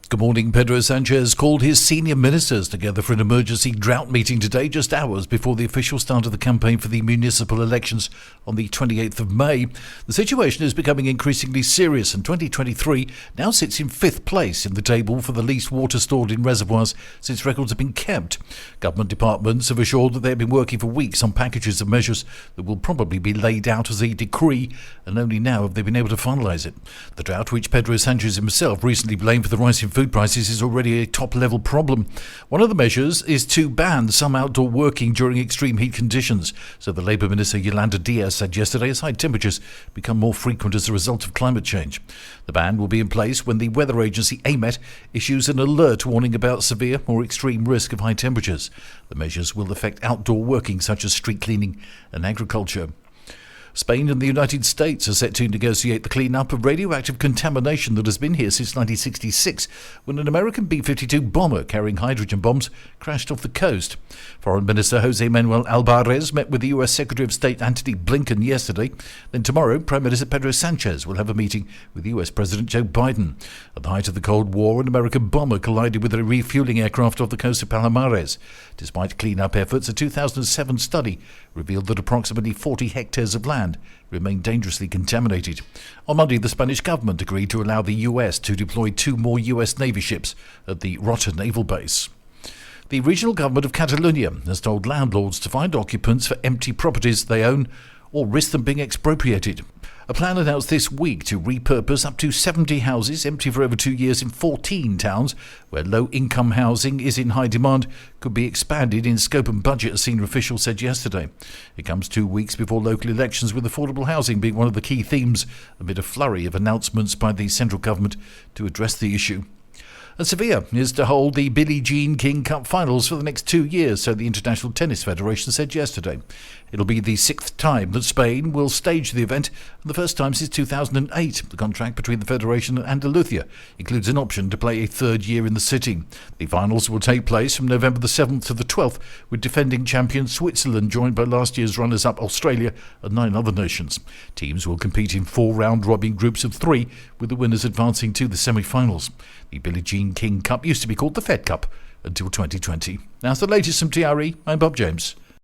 Good morning. Pedro Sanchez called his senior ministers together for an emergency drought meeting today, just hours before the official start of the campaign for the municipal elections on the 28th of May. The situation is becoming increasingly serious, and 2023 now sits in fifth place in the table for the least water stored in reservoirs since records have been kept. Government departments have assured that they have been working for weeks on packages of measures that will probably be laid out as a decree, and only now have they been able to finalise it. The drought, which Pedro Sanchez himself recently blamed for the rise in food prices, is already a top-level problem. One of the measures is to ban some outdoor working during extreme heat conditions, so the Labour Minister Yolanda Diaz said yesterday, as high temperatures become more frequent as a result of climate change. The ban will be in place when the weather agency AEMET issues an alert warning about severe or extreme risk of high temperatures. The measures will affect outdoor working such as street cleaning and agriculture. Spain and the United States are set to negotiate the clean-up of radioactive contamination that has been here since 1966, when an American B-52 bomber carrying hydrogen bombs crashed off the coast. Foreign Minister Jose Manuel Alvarez met with the US Secretary of State Antony Blinken yesterday. Then tomorrow, Prime Minister Pedro Sanchez will have a meeting with US President Joe Biden. At the height of the Cold War, an American bomber collided with a refueling aircraft off the coast of Palomares. Despite clean-up efforts, a 2007 study revealed that approximately 40 hectares of land remain dangerously contaminated. On Monday, the Spanish government agreed to allow the US to deploy 2 more US Navy ships at the Rota naval base. The regional government of Catalonia has told landlords to find occupants for empty properties they own or risk them being expropriated. A plan announced this week to repurpose up to 70 houses empty for over 2 years in 14 towns where low-income housing is in high demand could be expanded in scope and budget, a senior official said yesterday. It comes 2 weeks before local elections, with affordable housing being one of the key themes amid a flurry of announcements by the central government to address the issue. And Sevilla is to hold the Billie Jean King Cup finals for the next 2 years, so the International Tennis Federation said yesterday. It'll be the 6th time that Spain will stage the event, and the first time since 2008. The contract between the Federation and Andalusia includes an option to play a third year in the city. The finals will take place from November the 7th to the 12th, with defending champion Switzerland joined by last year's runners-up Australia and 9 other nations. Teams will compete in 4 round-robin groups of 3, with the winners advancing to the semi-finals. The Billie Jean King Cup used to be called the Fed Cup until 2020. Now, for the latest from TRE, I'm Bob James.